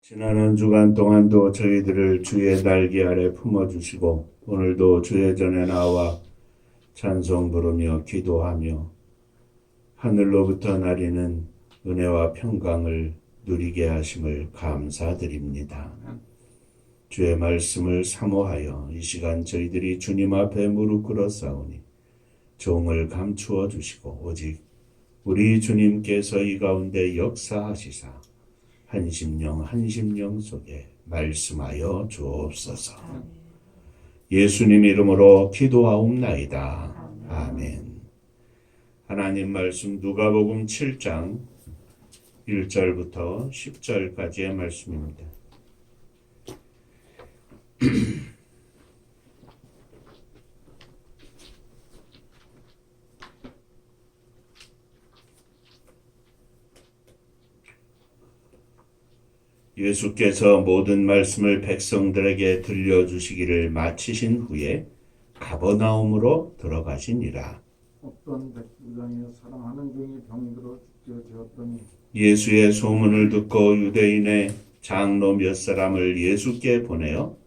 지난 한 주간 동안도 저희들을 주의 날개 아래 품어주시고 오늘도 주의 전에 나와 찬송 부르며 기도하며 하늘로부터 나리는 은혜와 평강을 누리게 하심을 감사드립니다. 주의 말씀을 사모하여 이 시간 저희들이 주님 앞에 무릎 꿇어 싸우니 종을 감추어 주시고 오직 우리 주님께서 이 가운데 역사하시사 한 심령 속에 말씀하여 주옵소서. 예수님 이름으로 기도하옵나이다. 아멘. 하나님 말씀 누가복음 7장 1절부터 10절까지의 말씀입니다. 예수께서 모든 말씀을 백성들에게 들려주시기를 마치신 후에 가버나움으로 들어가시니라. 어떤 백부장이 사랑하는 종이 병들어 죽게 되었더니 예수의 소문을 듣고 유대인의 장로 몇 사람을 예수께 보내어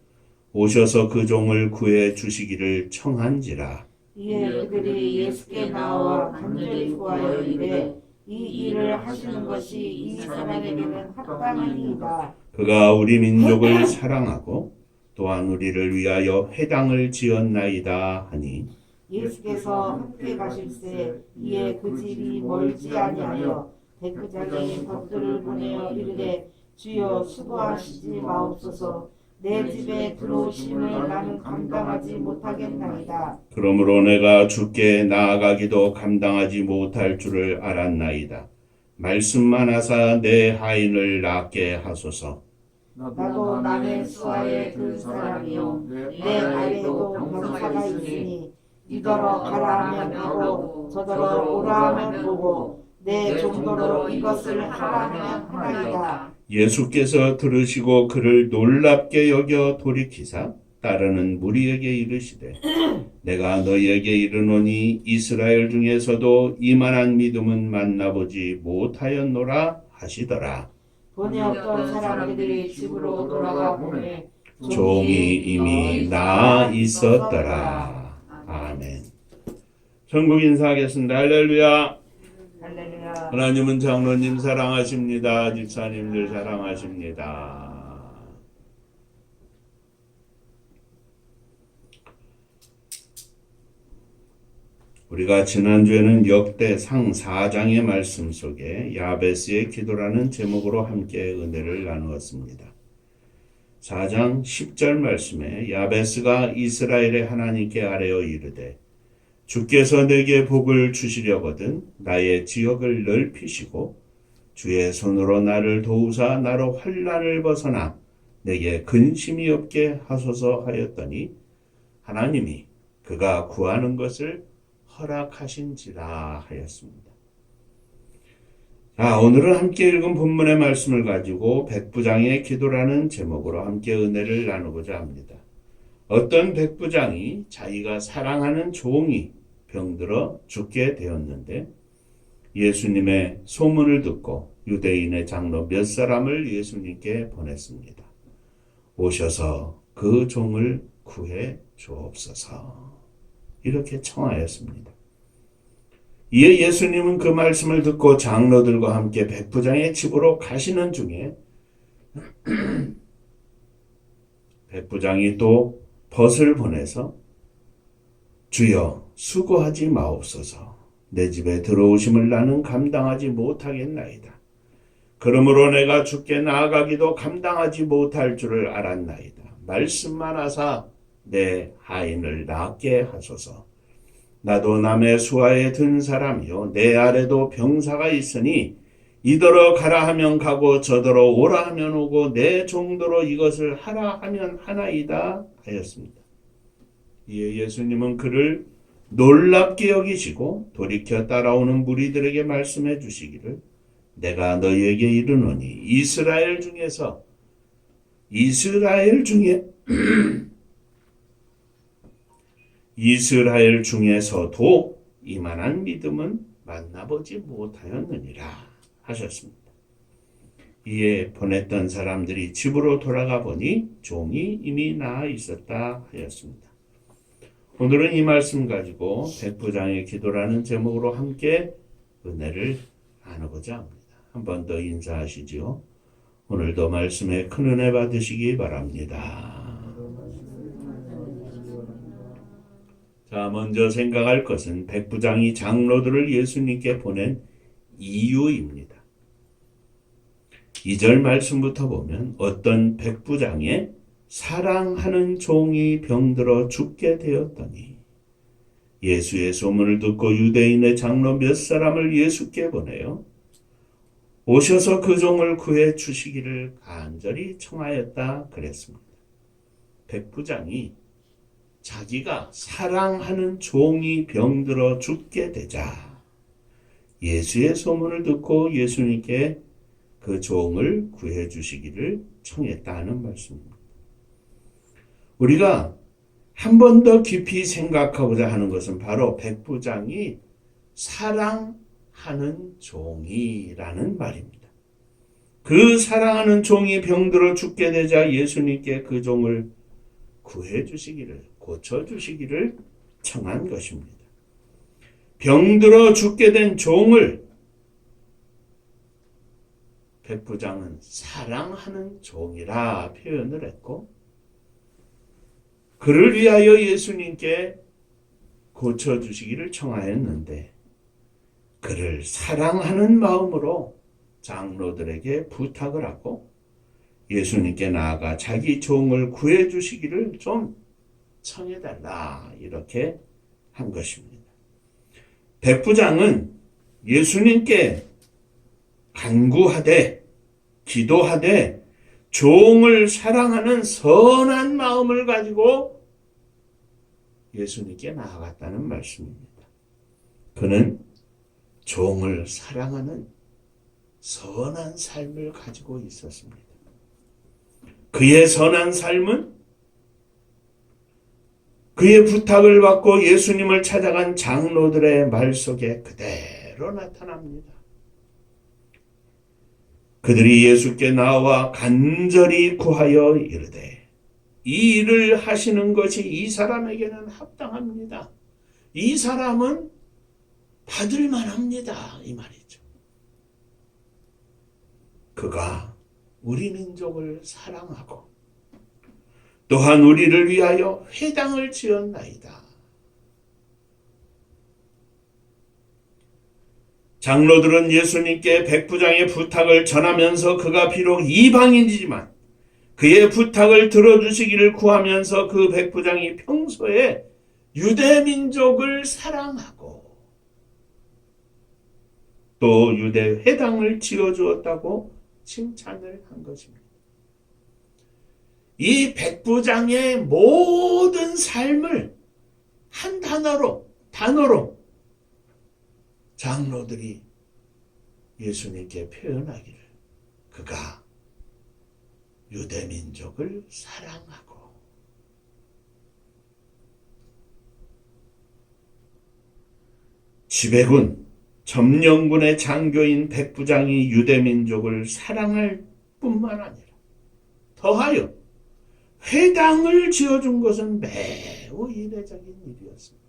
오셔서 그 종을 구해 주시기를 청한지라. 이에 그들이 예수께 나와 간절히 구하여 이르되 이 일을 하시는 것이 이 사람에게는 합당하니이다. 그가 우리 민족을 사랑하고 또한 우리를 위하여 회당을 지었나이다 하니 예수께서 함께 가실새 이에 그 집이 멀지 아니하여 백부장이 벗들을 보내어 이르되 주여 수고하시지 마옵소서. 내 집에 들어오심을 나는 감당하지 못하겠나이다. 그러므로 내가 주께 나아가기도 감당하지 못할 줄을 알았나이다. 말씀만 하사 내 하인을 낫게 하소서. 나도 남의 수하에 든 사람이요 내 아래에도 병사가 있으니 이더러 가라 하면 가고 저더러 오라 하면 오고 내 정도로 이것을 하라 하면 하나이다. 예수께서 들으시고 그를 놀랍게 여겨 돌이키사 따르는 무리에게 이르시되 내가 너희에게 이르노니 이스라엘 중에서도 이만한 믿음은 만나보지 못하였노라 하시더라. 돈이 없던 사람들이 집으로 돌아가 보매 종이 이미 나아 있었더라. 아멘. 천국 인사하겠습니다. 할렐루야. 할렐루야. 하나님은 장로님 사랑하십니다. 집사님들 사랑하십니다. 우리가 지난주에는 역대상 4장의 말씀 속에 야베스의 기도라는 제목으로 함께 은혜를 나누었습니다. 4장 10절 말씀에 야베스가 이스라엘의 하나님께 아뢰어 이르되 주께서 내게 복을 주시려거든 나의 지역을 넓히시고 주의 손으로 나를 도우사 나로 환난을 벗어나 내게 근심이 없게 하소서 하였더니 하나님이 그가 구하는 것을 허락하신지라 하였습니다. 자, 오늘은 함께 읽은 본문의 말씀을 가지고 백부장의 기도라는 제목으로 함께 은혜를 나누고자 합니다. 어떤 백부장이 자기가 사랑하는 종이 병들어 죽게 되었는데 예수님의 소문을 듣고 유대인의 장로 몇 사람을 예수님께 보냈습니다. 오셔서 그 종을 구해 주옵소서. 이렇게 청하였습니다. 이에 예수님은 그 말씀을 듣고 장로들과 함께 백부장의 집으로 가시는 중에 백부장이 또 벗을 보내서 주여 수고하지 마옵소서. 내 집에 들어오심을 나는 감당하지 못하겠나이다. 그러므로 내가 주께 나아가기도 감당하지 못할 줄을 알았나이다. 말씀만 하사 내 하인을 낫게 하소서. 나도 남의 수하에 든 사람이요 내 아래도 병사가 있으니 이더러 가라 하면 가고 저더러 오라 하면 오고 내 정도로 이것을 하라 하면 하나이다 하였습니다. 이에 예수님은 그를 놀랍게 여기시고 돌이켜 따라오는 무리들에게 말씀해 주시기를 내가 너희에게 이르노니 이스라엘 중에서도 이만한 믿음은 만나보지 못하였느니라 하셨습니다. 이에 보냈던 사람들이 집으로 돌아가 보니 종이 이미 나아 있었다 하였습니다. 오늘은 이 말씀 가지고 백부장의 기도라는 제목으로 함께 은혜를 나누고자 합니다. 한 번 더 인사하시지요. 오늘도 말씀에 큰 은혜 받으시기 바랍니다. 자, 먼저 생각할 것은 백부장이 장로들을 예수님께 보낸 이유입니다. 2절 말씀부터 보면 어떤 백부장의 사랑하는 종이 병들어 죽게 되었더니 예수의 소문을 듣고 유대인의 장로 몇 사람을 예수께 보내요. 오셔서 그 종을 구해 주시기를 간절히 청하였다 그랬습니다. 백부장이 자기가 사랑하는 종이 병들어 죽게 되자 예수의 소문을 듣고 예수님께 그 종을 구해 주시기를 청했다는 말씀입니다. 우리가 한 번 더 깊이 생각하고자 하는 것은 바로 백부장이 사랑하는 종이라는 말입니다. 그 사랑하는 종이 병들어 죽게 되자 예수님께 그 종을 구해 주시기를, 고쳐 주시기를 청한 것입니다. 병들어 죽게 된 종을 백부장은 사랑하는 종이라 표현을 했고, 그를 위하여 예수님께 고쳐주시기를 청하였는데, 그를 사랑하는 마음으로 장로들에게 부탁을 하고 예수님께 나아가 자기 종을 구해주시기를 좀 청해달라 이렇게 한 것입니다. 백부장은 예수님께 간구하되 기도하되 종을 사랑하는 선한 마음을 가지고 예수님께 나아갔다는 말씀입니다. 그는 종을 사랑하는 선한 삶을 가지고 있었습니다. 그의 선한 삶은 그의 부탁을 받고 예수님을 찾아간 장로들의 말 속에 그대로 나타납니다. 그들이 예수께 나와 간절히 구하여 이르되 이 일을 하시는 것이 이 사람에게는 합당합니다. 이 사람은 받을 만합니다. 이 말이죠. 그가 우리 민족을 사랑하고 또한 우리를 위하여 회당을 지었나이다. 장로들은 예수님께 백부장의 부탁을 전하면서 그가 비록 이방인이지만 그의 부탁을 들어주시기를 구하면서 그 백부장이 평소에 유대 민족을 사랑하고 또 유대 회당을 지어주었다고 칭찬을 한 것입니다. 이 백부장의 모든 삶을 한 단어로 장로들이 예수님께 표현하기를 그가 유대 민족을 사랑하고 지배군 점령군의 장교인 백부장이 유대 민족을 사랑할 뿐만 아니라 더하여 회당을 지어준 것은 매우 이례적인 일이었습니다.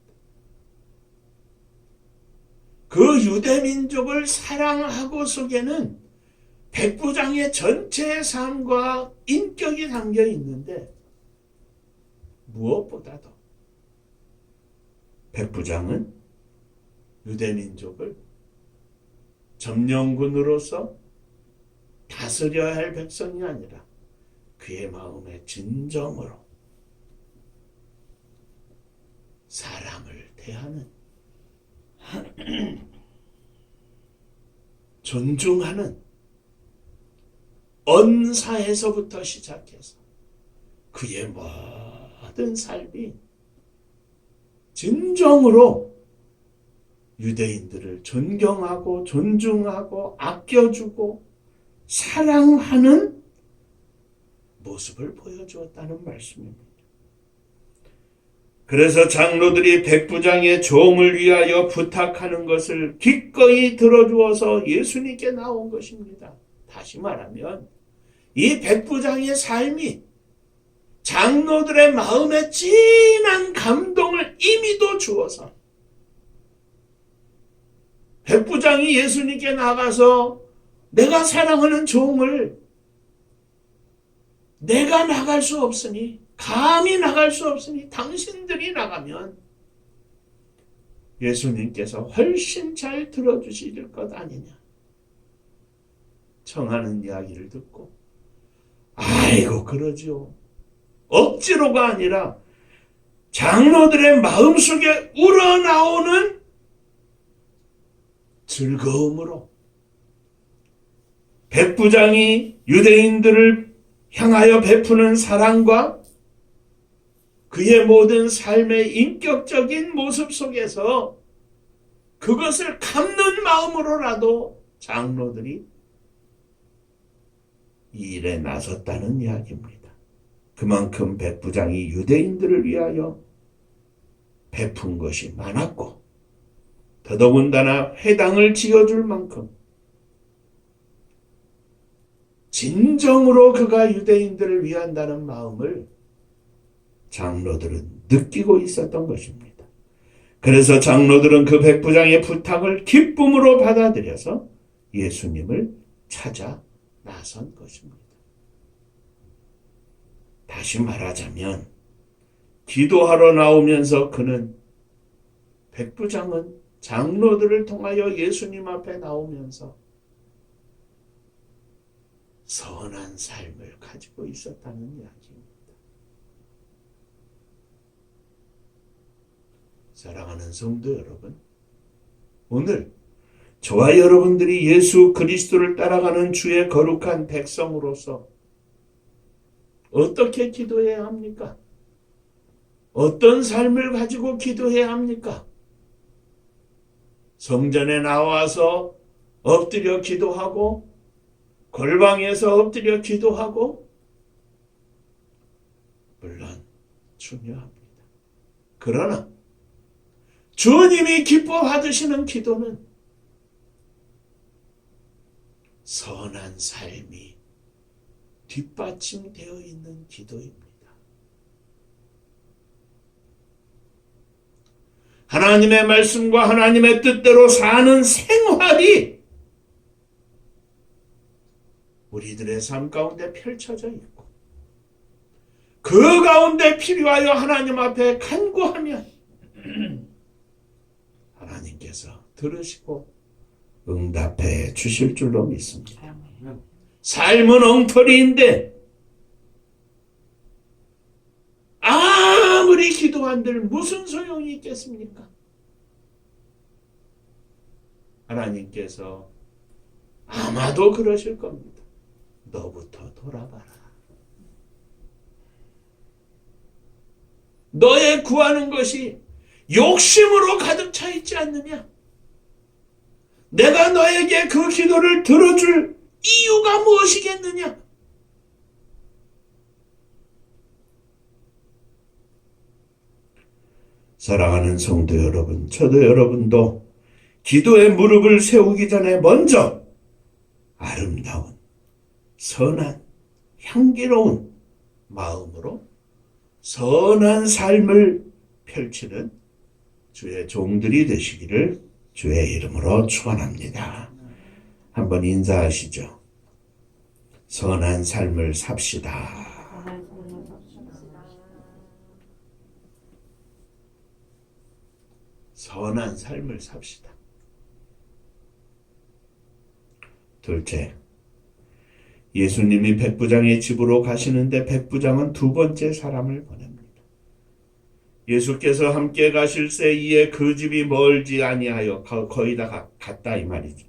그 유대 민족을 사랑하고 속에는 백부장의 전체 삶과 인격이 담겨 있는데 무엇보다도 백부장은 유대 민족을 점령군으로서 다스려야 할 백성이 아니라 그의 마음의 진정으로 사람을 대하는 존중하는 언사에서부터 시작해서 그의 모든 삶이 진정으로 유대인들을 존경하고 존중하고 아껴주고 사랑하는 모습을 보여주었다는 말씀입니다. 그래서 장로들이 백부장의 종을 위하여 부탁하는 것을 기꺼이 들어주어서 예수님께 나온 것입니다. 다시 말하면 이 백부장의 삶이 장로들의 마음에 진한 감동을 이미도 주어서 백부장이 예수님께 나가서 내가 사랑하는 종을 내가 나갈 수 없으니 감히 나갈 수 없으니 당신들이 나가면 예수님께서 훨씬 잘 들어주실 것 아니냐 청하는 이야기를 듣고 아이고 그러지요. 억지로가 아니라 장로들의 마음속에 우러나오는 즐거움으로 백부장이 유대인들을 향하여 베푸는 사랑과 그의 모든 삶의 인격적인 모습 속에서 그것을 갚는 마음으로라도 장로들이 이 일에 나섰다는 이야기입니다. 그만큼 백부장이 유대인들을 위하여 베푼 것이 많았고 더더군다나 회당을 지어줄 만큼 진정으로 그가 유대인들을 위한다는 마음을 장로들은 느끼고 있었던 것입니다. 그래서 장로들은 그 백부장의 부탁을 기쁨으로 받아들여서 예수님을 찾아 나선 것입니다. 다시 말하자면 기도하러 나오면서 그는 백부장은 장로들을 통하여 예수님 앞에 나오면서 선한 삶을 가지고 있었다는 이야기입니다. 사랑하는 성도 여러분, 오늘 저와 여러분들이 예수 그리스도를 따라가는 주의 거룩한 백성으로서 어떻게 기도해야 합니까? 어떤 삶을 가지고 기도해야 합니까? 성전에 나와서 엎드려 기도하고 골방에서 엎드려 기도하고 물론 중요합니다. 그러나 주님이 기뻐 받으시는 기도는 선한 삶이 뒷받침되어 있는 기도입니다. 하나님의 말씀과 하나님의 뜻대로 사는 생활이 우리들의 삶 가운데 펼쳐져 있고 그 가운데 필요하여 하나님 앞에 간구하면 하나님께서 들으시고 응답해 주실 줄로 믿습니다. 삶은 엉터리인데 아무리 기도한들 무슨 소용이 있겠습니까? 하나님께서 아마도 그러실 겁니다. 너부터 돌아봐라. 너의 구하는 것이 욕심으로 가득 차 있지 않느냐? 내가 너에게 그 기도를 들어줄 이유가 무엇이겠느냐? 사랑하는 성도 여러분, 저도 여러분도 기도의 무릎을 세우기 전에 먼저 아름다운, 선한, 향기로운 마음으로 선한 삶을 펼치는 주의 종들이 되시기를 주의 이름으로 축원합니다. 한번 인사하시죠. 선한 삶을 삽시다. 선한 삶을 삽시다. 둘째, 예수님이 백부장의 집으로 가시는데 백부장은 두 번째 사람을 보냅니다. 예수께서 함께 가실새 이에 그 집이 멀지 아니하여 거의 다 갔다 이 말이죠.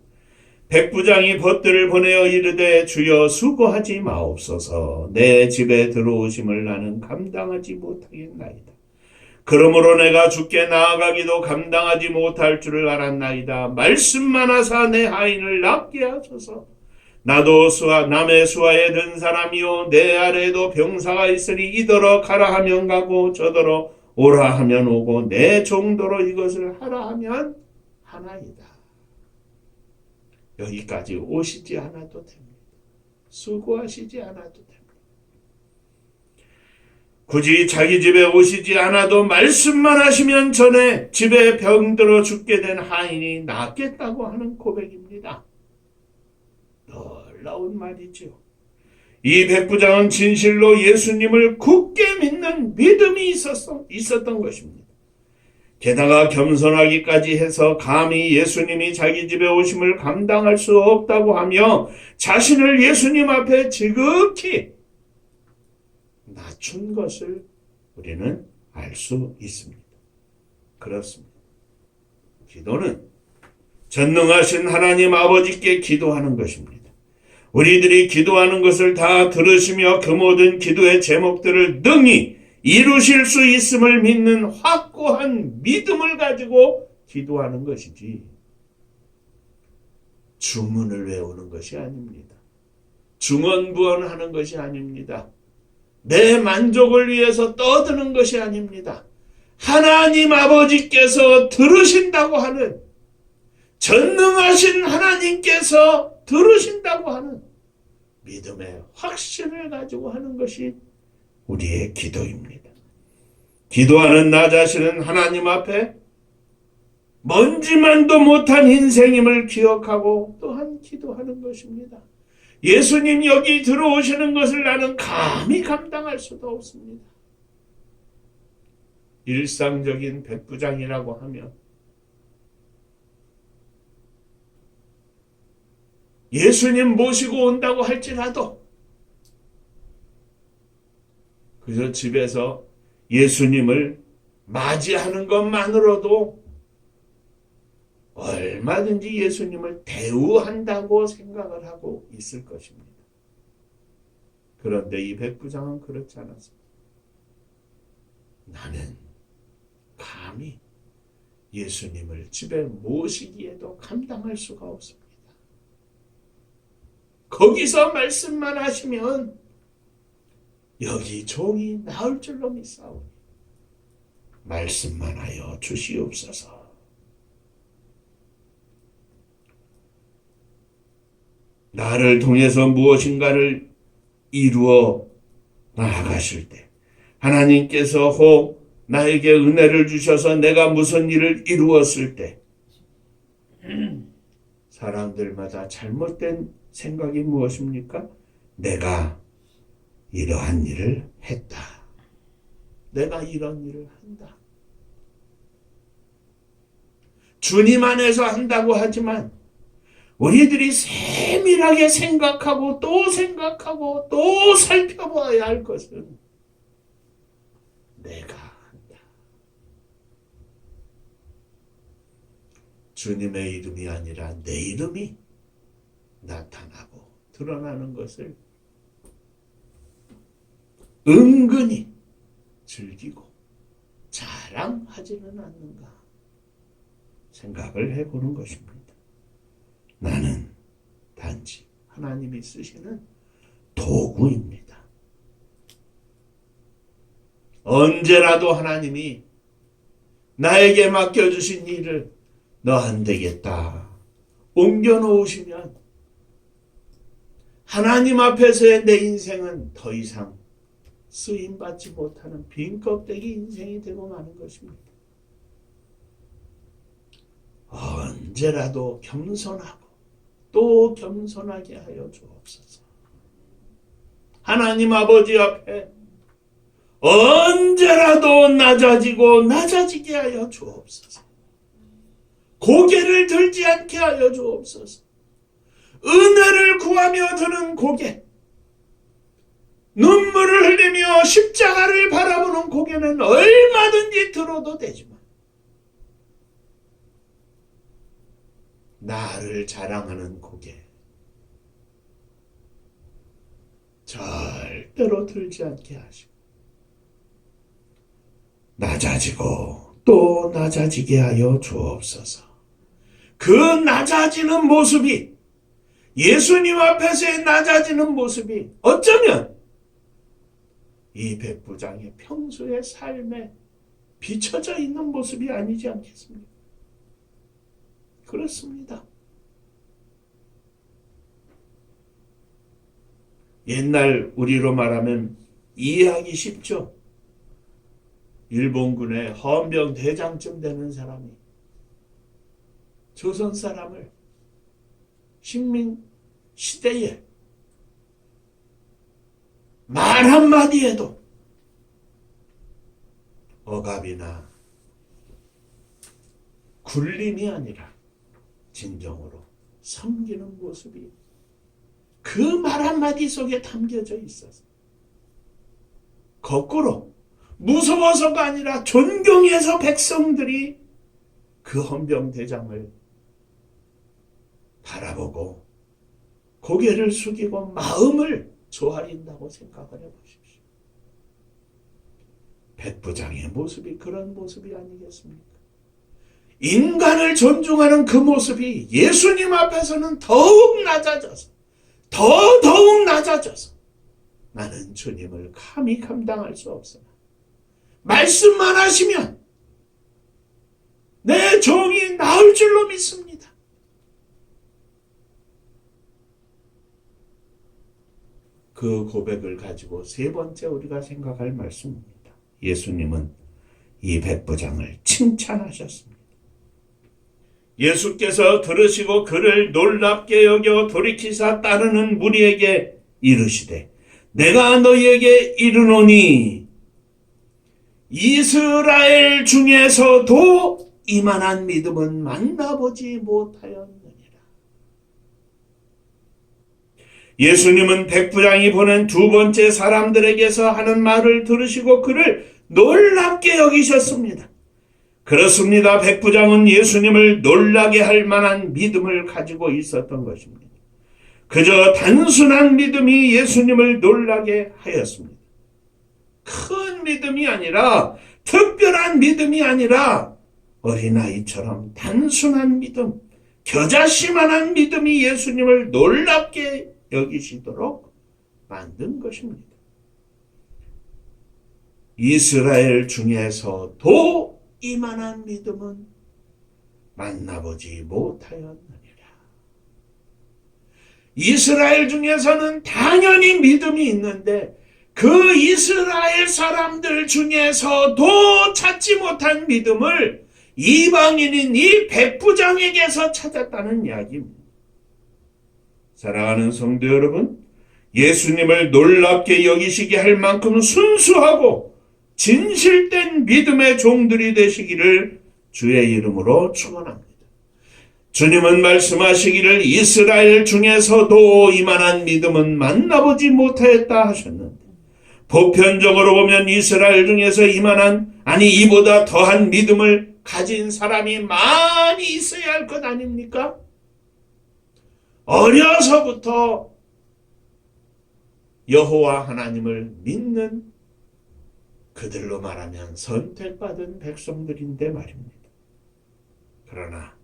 백부장이 벗들을 보내어 이르되 주여 수고하지 마옵소서 내 집에 들어오심을 나는 감당하지 못하겠나이다. 그러므로 내가 주께 나아가기도 감당하지 못할 줄을 알았나이다. 말씀만 하사 내 하인을 낫게 하소서. 나도 남의 수하에 든 사람이요 내 아래에도 병사가 있으니 이더러 가라 하면 가고 저더러 오라 하면 오고 내 정도로 이것을 하라 하면 하나이다. 여기까지 오시지 않아도 됩니다. 수고하시지 않아도 됩니다. 굳이 자기 집에 오시지 않아도 말씀만 하시면 전에 집에 병들어 죽게 된 하인이 낫겠다고 하는 고백입니다. 놀라운 말이죠. 이 백부장은 진실로 예수님을 굳게 믿는 믿음이 있었던 것입니다. 게다가 겸손하기까지 해서 감히 예수님이 자기 집에 오심을 감당할 수 없다고 하며 자신을 예수님 앞에 지극히 낮춘 것을 우리는 알 수 있습니다. 그렇습니다. 기도는 전능하신 하나님 아버지께 기도하는 것입니다. 우리들이 기도하는 것을 다 들으시며 그 모든 기도의 제목들을 능히 이루실 수 있음을 믿는 확고한 믿음을 가지고 기도하는 것이지 주문을 외우는 것이 아닙니다. 중언부언하는 것이 아닙니다. 내 만족을 위해서 떠드는 것이 아닙니다. 하나님 아버지께서 들으신다고 하는, 전능하신 하나님께서 들으신다고 하는 믿음의 확신을 가지고 하는 것이 우리의 기도입니다. 기도하는 나 자신은 하나님 앞에 먼지만도 못한 인생임을 기억하고 또한 기도하는 것입니다. 예수님 여기 들어오시는 것을 나는 감히 감당할 수도 없습니다. 일상적인 백부장이라고 하면 예수님 모시고 온다고 할지라도 그저 집에서 예수님을 맞이하는 것만으로도 얼마든지 예수님을 대우한다고 생각을 하고 있을 것입니다. 그런데 이 백부장은 그렇지 않았습니다. 나는 감히 예수님을 집에 모시기에도 감당할 수가 없습니다. 거기서 말씀만 하시면 여기 종이 나올 줄로 믿사오니 말씀만 하여 주시옵소서. 나를 통해서 무엇인가를 이루어 나아가실 때 하나님께서 혹 나에게 은혜를 주셔서 내가 무슨 일을 이루었을 때 사람들마다 잘못된 생각이 무엇입니까? 내가 이러한 일을 했다. 내가 이런 일을 한다. 주님 안에서 한다고 하지만 우리들이 세밀하게 생각하고 또 살펴봐야 할 것은 내가 한다. 주님의 이름이 아니라 내 이름이 나타나고 드러나는 것을 은근히 즐기고 자랑하지는 않는가 생각을 해보는 것입니다. 나는 단지 하나님이 쓰시는 도구입니다. 언제라도 하나님이 나에게 맡겨주신 일을 너 안 되겠다 옮겨놓으시면 하나님 앞에서의 내 인생은 더 이상 쓰임받지 못하는 빈 껍데기 인생이 되고 마는 것입니다. 언제라도 겸손하고 또 겸손하게 하여 주옵소서. 하나님 아버지 앞에 언제라도 낮아지게 하여 주옵소서. 고개를 들지 않게 하여 주옵소서. 은혜를 구하며 드는 고개, 눈물을 흘리며 십자가를 바라보는 고개는 얼마든지 들어도 되지만 나를 자랑하는 고개 절대로 들지 않게 하시고 낮아지고 또 낮아지게 하여 주옵소서. 그 낮아지는 모습이 예수님 앞에서의 낮아지는 모습이 어쩌면 이 백부장의 평소의 삶에 비춰져 있는 모습이 아니지 않겠습니까? 그렇습니다. 옛날 우리로 말하면 이해하기 쉽죠. 일본군의 헌병 대장쯤 되는 사람이 조선 사람을 식민 시대에 말 한마디에도 억압이나 굴림이 아니라 진정으로 섬기는 모습이 그 말 한마디 속에 담겨져 있어서 거꾸로 무서워서가 아니라 존경해서 백성들이 그 헌병대장을 바라보고 고개를 숙이고 마음을 조아린다고 생각을 해보십시오. 백부장의 모습이 그런 모습이 아니겠습니까? 인간을 존중하는 그 모습이 예수님 앞에서는 더욱 낮아져서 더욱 낮아져서 나는 주님을 감히 감당할 수 없으나 말씀만 하시면 내 종이 나을 줄로 믿습니다. 그 고백을 가지고 세 번째 우리가 생각할 말씀입니다. 예수님은 이 백부장을 칭찬하셨습니다. 예수께서 들으시고 그를 놀랍게 여겨 돌이키사 따르는 무리에게 이르시되 내가 너희에게 이르노니 이스라엘 중에서도 이만한 믿음은 만나보지 못하였느니라. 예수님은 백부장이 보낸 두 번째 사람들에게서 하는 말을 들으시고 그를 놀랍게 여기셨습니다. 그렇습니다. 백부장은 예수님을 놀라게 할 만한 믿음을 가지고 있었던 것입니다. 그저 단순한 믿음이 예수님을 놀라게 하였습니다. 큰 믿음이 아니라, 특별한 믿음이 아니라 어린아이처럼 단순한 믿음, 겨자씨만한 믿음이 예수님을 놀랍게 여기시도록 만든 것입니다. 이스라엘 중에서도 이만한 믿음은 만나보지 못하였느니라. 이스라엘 중에서는 당연히 믿음이 있는데 그 이스라엘 사람들 중에서도 찾지 못한 믿음을 이방인인 이 백부장에게서 찾았다는 이야기입니다. 사랑하는 성도 여러분, 예수님을 놀랍게 여기시게 할 만큼 순수하고 진실된 믿음의 종들이 되시기를 주의 이름으로 축원합니다. 주님은 말씀하시기를 이스라엘 중에서도 이만한 믿음은 만나보지 못하였다 하셨는데 보편적으로 보면 이스라엘 중에서 이만한, 아니 이보다 더한 믿음을 가진 사람이 많이 있어야 할 것 아닙니까? 어려서부터 여호와 하나님을 믿는 그들로 말하면 선택받은 백성들인데 말입니다. 그러나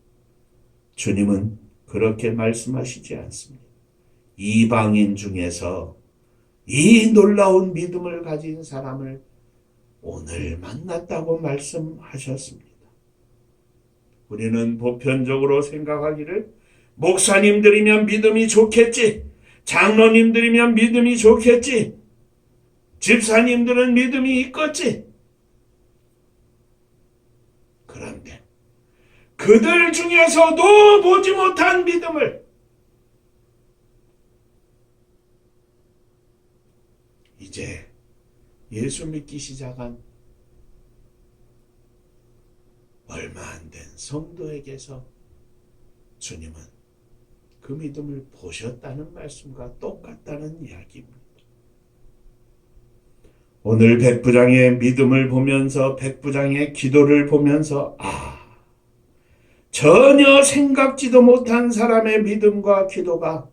주님은 그렇게 말씀하시지 않습니다. 이방인 중에서 이 놀라운 믿음을 가진 사람을 오늘 만났다고 말씀하셨습니다. 우리는 보편적으로 생각하기를 목사님들이면 믿음이 좋겠지, 장로님들이면 믿음이 좋겠지, 집사님들은 믿음이 있겠지. 그런데 그들 중에서도 보지 못한 믿음을 이제 예수 믿기 시작한 얼마 안 된 성도에게서 주님은 그 믿음을 보셨다는 말씀과 똑같다는 이야기입니다. 오늘 백부장의 믿음을 보면서, 백부장의 기도를 보면서 전혀 생각지도 못한 사람의 믿음과 기도가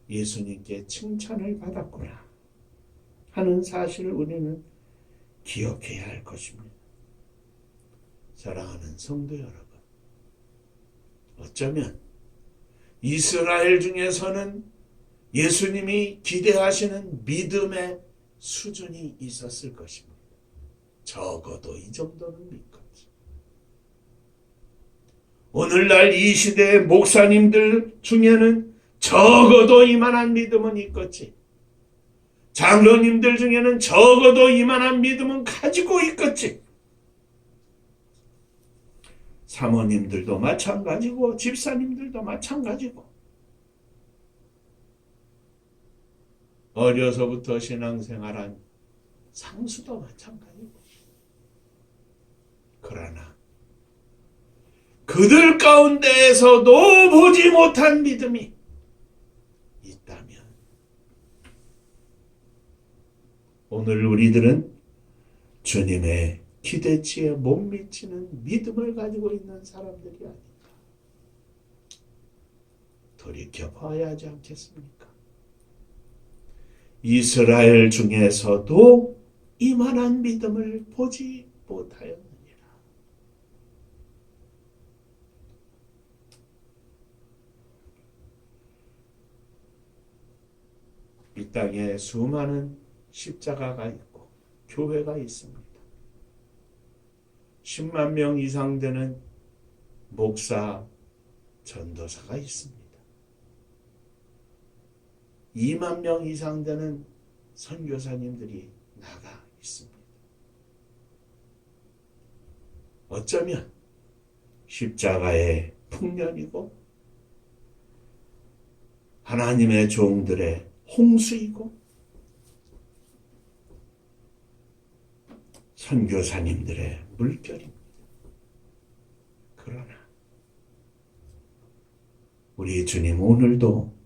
예수님께 칭찬을 받았구나 하는 사실을 우리는 기억해야 할 것입니다. 사랑하는 성도 여러분, 어쩌면 이스라엘 중에서는 예수님이 기대하시는 믿음의 수준이 있었을 것입니다. 적어도 이 정도는 믿겠지. 오늘날 이 시대의 목사님들 중에는 적어도 이만한 믿음은 있겠지. 장로님들 중에는 적어도 이만한 믿음은 가지고 있겠지. 사모님들도 마찬가지고 집사님들도 마찬가지고 어려서부터 신앙생활한 상수도 마찬가지고 그러나 그들 가운데에서도 보지 못한 믿음이 있다면 오늘 우리들은 주님의 기대치에 못 미치는 믿음을 가지고 있는 사람들이 아닌가 돌이켜봐야 하지 않겠습니까? 이스라엘 중에서도 이만한 믿음을 보지 못하였느니라. 이 땅에 수많은 십자가가 있고 교회가 있습니다. 10만 명 이상 되는 목사, 전도사가 있습니다. 2만 명 이상 되는 선교사님들이 나가 있습니다. 어쩌면 십자가의 풍년이고 하나님의 종들의 홍수이고 선교사님들의 물결입니다. 그러나 우리 주님 오늘도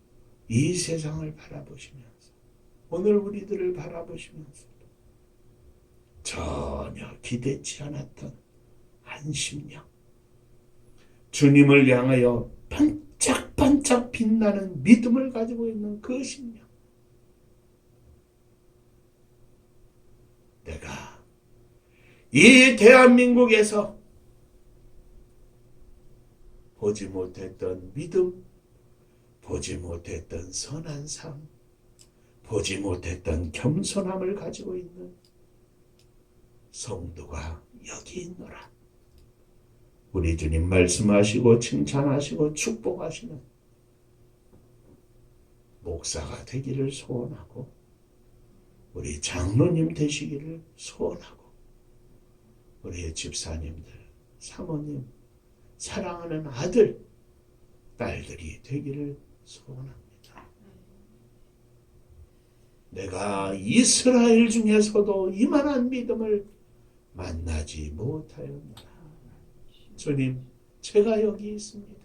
이 세상을 바라보시면서 오늘 우리들을 바라보시면서 전혀 기대치 않았던 한 심령 주님을 향하여 반짝반짝 빛나는 믿음을 가지고 있는 그 심령 내가 이 대한민국에서 보지 못했던 믿음 보지 못했던 선한 삶, 보지 못했던 겸손함을 가지고 있는 성도가 여기 있노라. 우리 주님 말씀하시고 칭찬하시고 축복하시는 목사가 되기를 소원하고 우리 장로님 되시기를 소원하고 우리 집사님들, 사모님, 사랑하는 아들, 딸들이 되기를 소원합니다. 내가 이스라엘 중에서도 이만한 믿음을 만나지 못하였노라. 주님, 제가 여기 있습니다.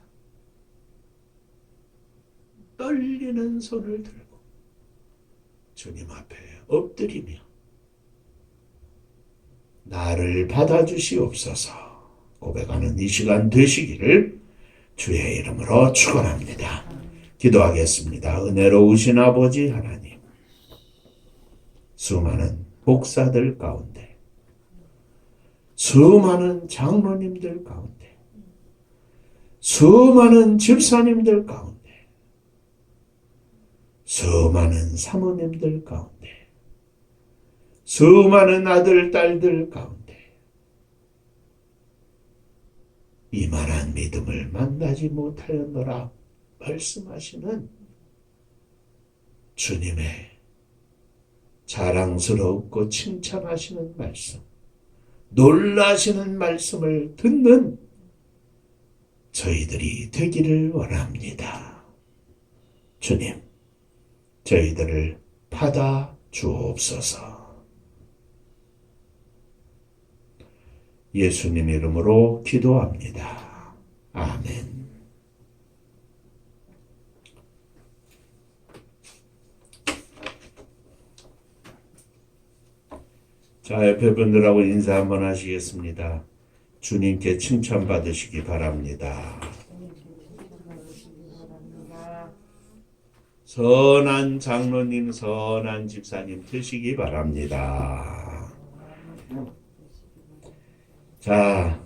떨리는 손을 들고 주님 앞에 엎드리며 나를 받아주시옵소서 고백하는 이 시간 되시기를 주의 이름으로 축원합니다. 기도하겠습니다. 은혜로우신 아버지 하나님, 수많은 목사들 가운데, 수많은 장로님들 가운데, 수많은 집사님들 가운데, 수많은 사모님들 가운데, 수많은 아들, 딸들 가운데 이만한 믿음을 만나지 못하였노라 말씀하시는 주님의 자랑스럽고 칭찬하시는 말씀, 놀라시는 말씀을 듣는 저희들이 되기를 원합니다. 주님, 저희들을 받아 주옵소서. 예수님 이름으로 기도합니다. 아멘. 자, 옆에 분들하고 인사 한번 하시겠습니다. 주님께 칭찬 받으시기 바랍니다. 선한 장로님, 선한 집사님 되시기 바랍니다. 자,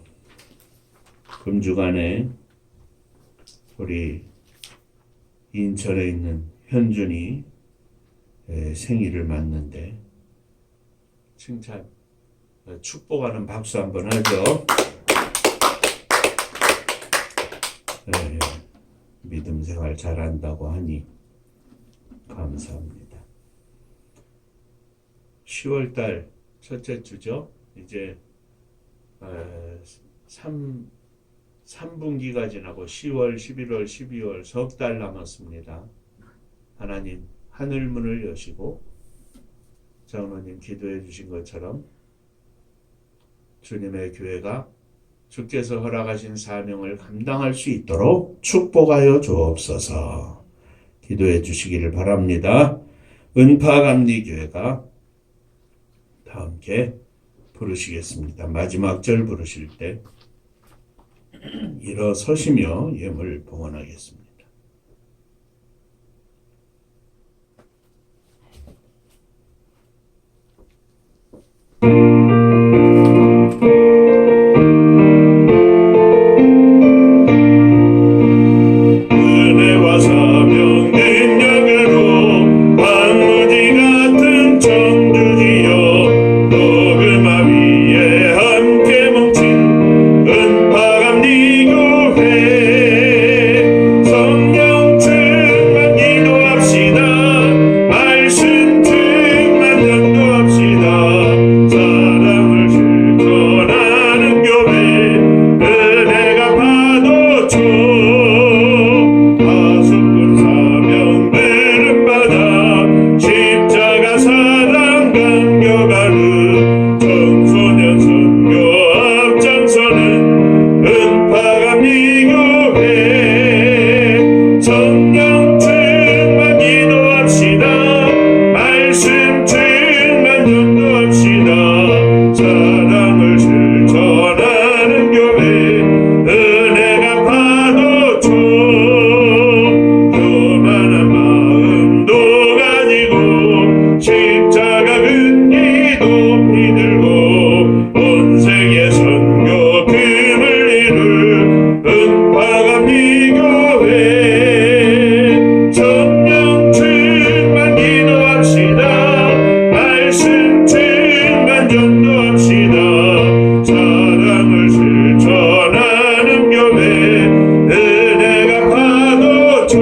금주간에 우리 인천에 있는 현준이 생일을 맞는데 칭찬, 축복하는 박수 한번 하죠. 네, 믿음 생활 잘한다고 하니 감사합니다. 10월달 첫째 주죠. 이제 3분기가 지나고 10월, 11월, 12월 석 달 남았습니다. 하나님 하늘 문을 여시고 장로님 기도해 주신 것처럼 주님의 교회가 주께서 허락하신 사명을 감당할 수 있도록 축복하여 주옵소서. 기도해 주시기를 바랍니다. 은파감리교회가 다 함께 부르시겠습니다. 마지막 절 부르실 때 일어서시며 예물 봉헌하겠습니다. 은혜와 사명 능력으로 황무지 같은 청주지여 녹음아 위에 함께 뭉친 은파감리교회 성령 충만 기도합시다. 말씀 충만 전도합시다. 사랑을 실천하는 교회 은혜가 파도쳐 다섯번 사명 부름받아 십자가 사랑 감격하는 청소년 선교 앞장서는 은파감리교회 성령 충만 기도합시다. 말씀 충만 전도합시다. 사랑을 실천하는 교회 은혜가 파도쳐 교만한 마음도 가지고 십자가 근기 높이 들고 온 세계 선교 금을 이룰 은파감리교회 성령 충만 기도합시다. 말씀 충만 전도합시다. 사랑을 실천하는 교회 은혜가 파도쳐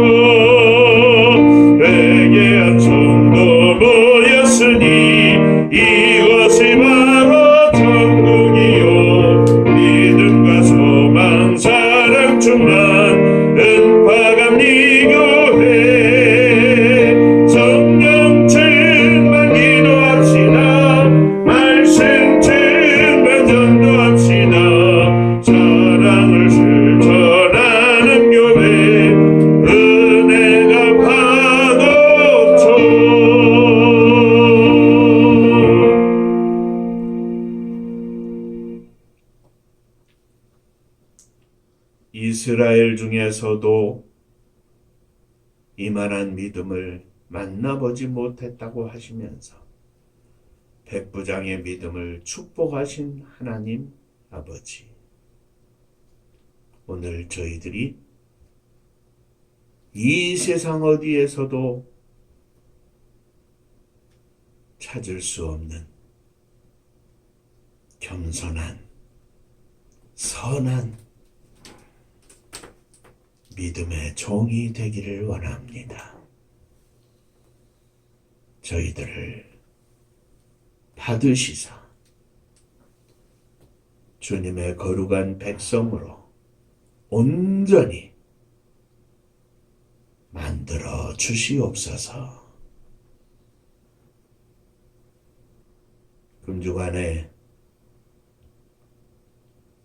회개한 성도 모였으니 이것이 바로 천국이요 믿음과 소망 사랑 충만 은파감리교회 성령 충만 기도합시다. 말씀 충만 전도합시다. 사랑을 실천하는 교회 은혜가 파도쳐 이스라엘 중에서도 이만한 믿음을 만나보지 못했다고 하시면서 백부장의 믿음을 축복하신 하나님 아버지, 오늘 저희들이 이 세상 어디에서도 찾을 수 없는 겸손한 선한 믿음의 종이 되기를 원합니다. 저희들을 받으시사 주님의 거룩한 백성으로 온전히 만들어 주시옵소서. 금주간에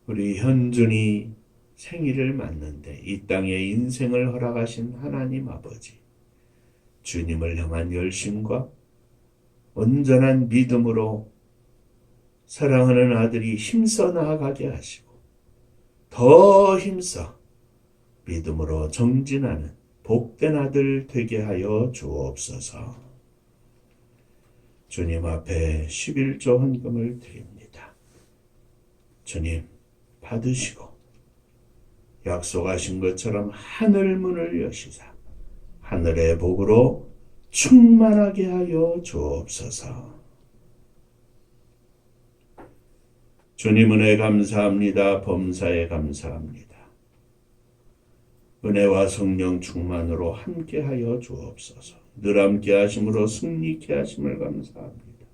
우리 현준이 생일을 맞는데 이 땅에 인생을 허락하신 하나님 아버지, 주님을 향한 열심과 온전한 믿음으로 사랑하는 아들이 힘써 나아가게 하시고 더 힘써 믿음으로 정진하는 복된 아들 되게 하여 주옵소서. 주님 앞에 11조 헌금을 드립니다. 주님 받으시고 약속하신 것처럼 하늘 문을 여시사 하늘의 복으로 충만하게 하여 주옵소서. 주님 은혜 감사합니다. 범사에 감사합니다. 은혜와 성령 충만으로 함께하여 주옵소서. 늘 함께 하심으로 승리케 하심을 감사합니다.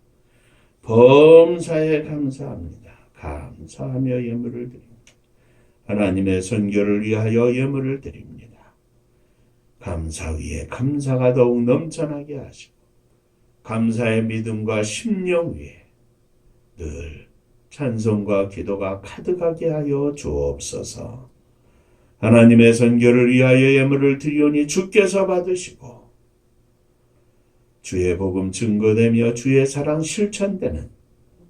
범사에 감사합니다. 감사하며 예물을 드립니다. 하나님의 선교를 위하여 예물을 드립니다. 감사 위에 감사가 더욱 넘쳐나게 하시고 감사의 믿음과 심령 위에 늘 찬송과 기도가 가득하게 하여 주옵소서. 하나님의 선교를 위하여 예물을 드리오니 주께서 받으시고 주의 복음 증거되며 주의 사랑 실천되는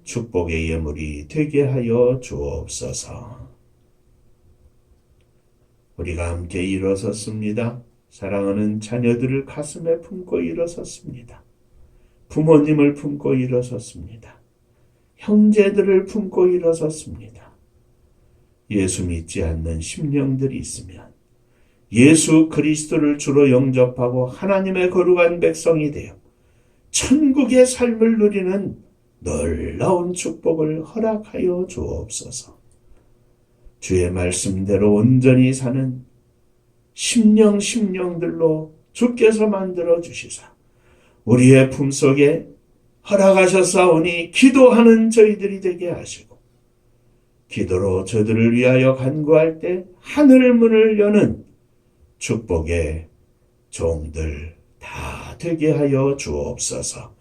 축복의 예물이 되게 하여 주옵소서. 우리가 함께 일어섰습니다. 사랑하는 자녀들을 가슴에 품고 일어섰습니다. 부모님을 품고 일어섰습니다. 형제들을 품고 일어섰습니다. 예수 믿지 않는 심령들이 있으면 예수 그리스도를 주로 영접하고 하나님의 거룩한 백성이 되어 천국의 삶을 누리는 놀라운 축복을 허락하여 주옵소서. 주의 말씀대로 온전히 사는 심령들로 주께서 만들어 주시사 우리의 품속에 허락하셨사오니 기도하는 저희들이 되게 하시고 기도로 저들을 위하여 간구할 때 하늘 문을 여는 축복의 종들 다 되게 하여 주옵소서.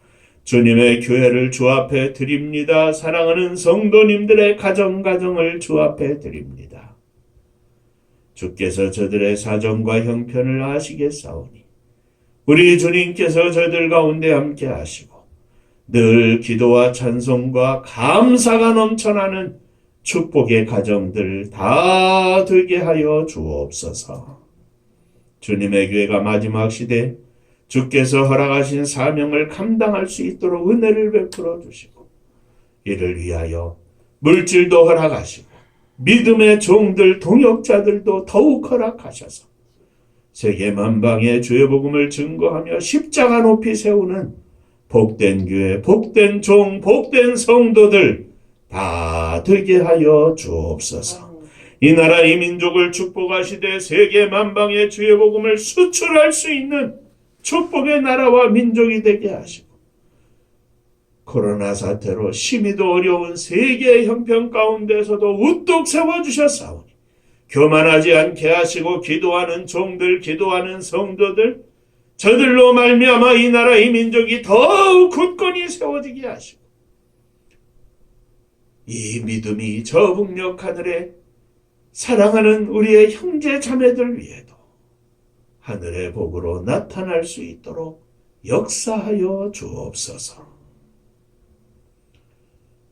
주님의 교회를 주 앞에 드립니다. 사랑하는 성도님들의 가정을 주 앞에 드립니다. 주께서 저들의 사정과 형편을 아시겠사오니 우리 주님께서 저들 가운데 함께 하시고 늘 기도와 찬송과 감사가 넘쳐나는 축복의 가정들 다 되게 하여 주옵소서. 주님의 교회가 마지막 시대 주께서 허락하신 사명을 감당할 수 있도록 은혜를 베풀어 주시고 이를 위하여 물질도 허락하시고 믿음의 종들 동역자들도 더욱 허락하셔서 세계 만방에 주의 복음을 증거하며 십자가 높이 세우는 복된 교회, 복된 종, 복된 성도들 다 되게 하여 주옵소서. 이 나라 이 민족을 축복하시되 세계 만방에 주의 복음을 수출할 수 있는 축복의 나라와 민족이 되게 하시고 코로나 사태로 심히도 어려운 세계의 형편 가운데서도 우뚝 세워주셨사오니 교만하지 않게 하시고 기도하는 종들, 기도하는 성도들 저들로 말미암아 이 나라 이 민족이 더욱 굳건히 세워지게 하시고 이 믿음이 저 북녘 하늘에 사랑하는 우리의 형제 자매들 위에도 하늘의 복으로 나타날 수 있도록 역사하여 주옵소서.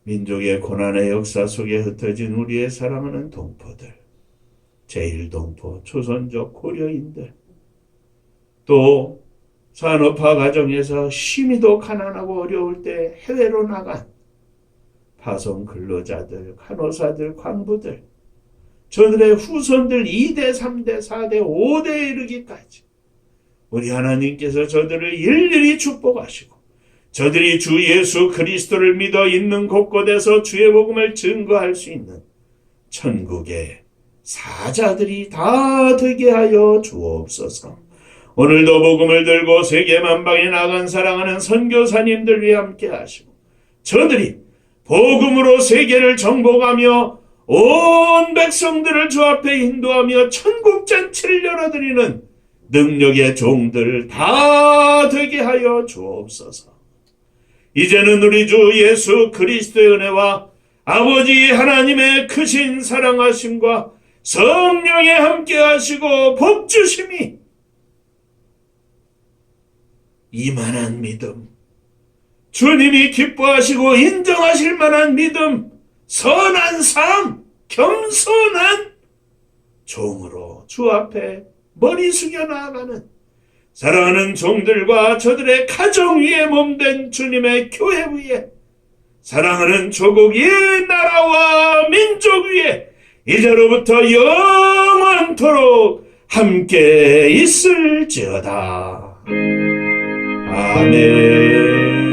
민족의 고난의 역사 속에 흩어진 우리의 사랑하는 동포들, 제1동포, 초선족 고려인들, 또 산업화 과정에서 심히도 가난하고 어려울 때 해외로 나간 파송 근로자들, 간호사들, 광부들, 저들의 후손들 2대, 3대, 4대, 5대에 이르기까지 우리 하나님께서 저들을 일일이 축복하시고 저들이 주 예수 그리스도를 믿어 있는 곳곳에서 주의 복음을 증거할 수 있는 천국의 사자들이 다 되게 하여 주옵소서. 오늘도 복음을 들고 세계 만방에 나간 사랑하는 선교사님들 위해 함께 하시고 저들이 복음으로 세계를 정복하며 온 백성들을 주 앞에 인도하며 천국잔치를 열어드리는 능력의 종들 다 되게 하여 주옵소서. 이제는 우리 주 예수 그리스도의 은혜와 아버지 하나님의 크신 사랑하심과 성령의 함께 하시고 복주심이 이만한 믿음, 주님이 기뻐하시고 인정하실 만한 믿음, 선한 삶, 겸손한 종으로 주 앞에 머리 숙여 나아가는 사랑하는 종들과 저들의 가정 위에 몸된 주님의 교회 위에 사랑하는 조국 이 나라와 민족 위에 이제로부터 영원토록 함께 있을지어다. 아멘.